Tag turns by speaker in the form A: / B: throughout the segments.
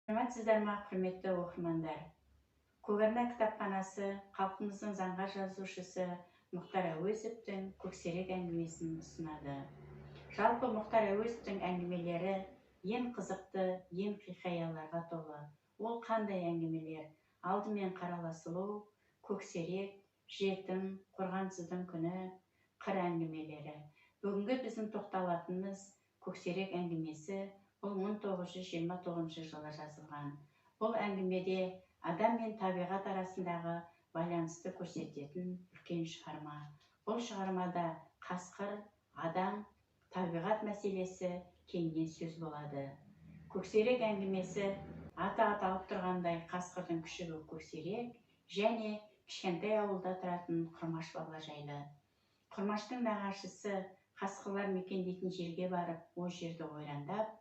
A: Саламатсыздар ма, құрметті оқырмандар? Көкарна кітапханасы халқымыздың заңғар жазушысы Мұхтар Әуезовтің көксерек әңгімесін ұсынады. Жалпы Мұхтар Әуезовтің әңгімелері ең қызықты, ең хикаяларға толы. Ол қандай әңгімелер? Алдымен Қарала сұлу, көксерек, жетім, қорғансыздың күні, қыр әңгімелері. Бүгінгі біздің тоқталатынымыз көксерек әңгімесі. Бұл 1929 жылы жазылған. Бұл әңгімеде адам мен табиғат арасындағы байланысты көрсететін үлкен шығарма. Бұл шығармада қасқыр, адам, табиғат мәселесі кеңінен сөз болады. Көксерек әңгімесі аты аталып тұрғандай қасқырдың күшігі көксерек және кішкентай ауылда тұратын Құрмаш бала жайлы. Құрмаштың нағашысы қасқырлар мекендейтін жерге барып, ол жерді ойрандап,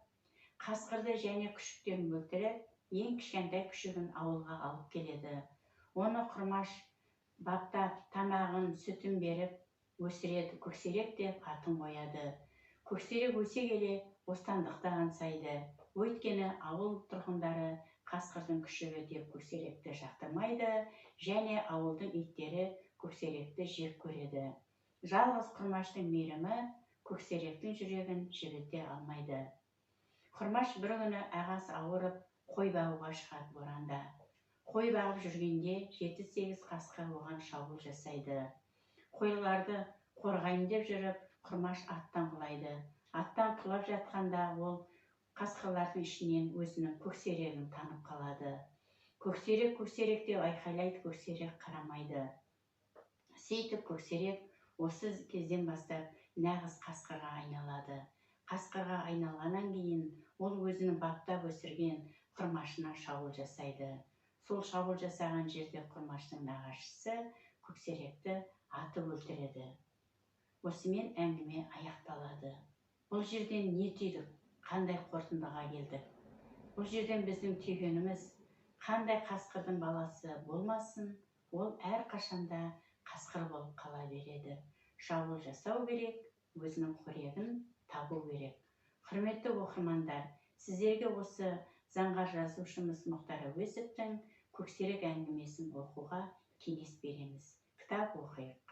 A: қасқырды және күшіктерін өлтіріп, ең кішкентай күшігін ауылға алып келеді. Оны Құрмаш баптап, тамағын, сүтін беріп өсіреді. Көксерек деп атын қояды. Көксерек өсе келе бостандықты аңсайды. Өйткені ауыл тұрғындары қасқырдың күшігі деп көксеректі жақтырмайды және ауылдың иттері көксеректі жек көреді. Жалғыз Құрмаштың мейірімі көксеректің жүрегін жібіте алмайды. Құрмаш бір күні ағасы ауырып, қой бағуға шығады боранда. Қой бағып жүргенде 7-8 қасқыр оған шабуыл жасайды. Қойларды қорғайын деп жүріп, Құрмаш аттан құлайды. Аттан құлап жатқанда ол қасқырлардың ішінен өзінің көксерегін танып қалады. Көксерек, көксерек деп айқайлайды, көксерек қарамайды. Сөйтіп көксерек осы кезден бастап нағыз қасқырға айналады. Қасқырға айналғаннан кейін ол өзінің баптап өсірген Құрмашына шабуыл жасайды. Сол шабуыл жасаған жерде Құрмаштың нағашысы көксеректі атып өлтіреді. Осымен әңгіме аяқталады. Бұл жерден не түйдік? Қандай қорытындыға келдік? Бұл жерден біздің түйгеніміз, қандай қасқырдың баласы болмасын, ол әрқашанда қасқыр болып қала береді. Шабуыл жасау керек, өзінің қорегін табу керек. Құрметті оқырмандар, сіздерге осы заңғар жазушымыз Мұхтар Әуезовтің көксерек әңгімесін оқуға кеңес береміз. Кітап оқиық.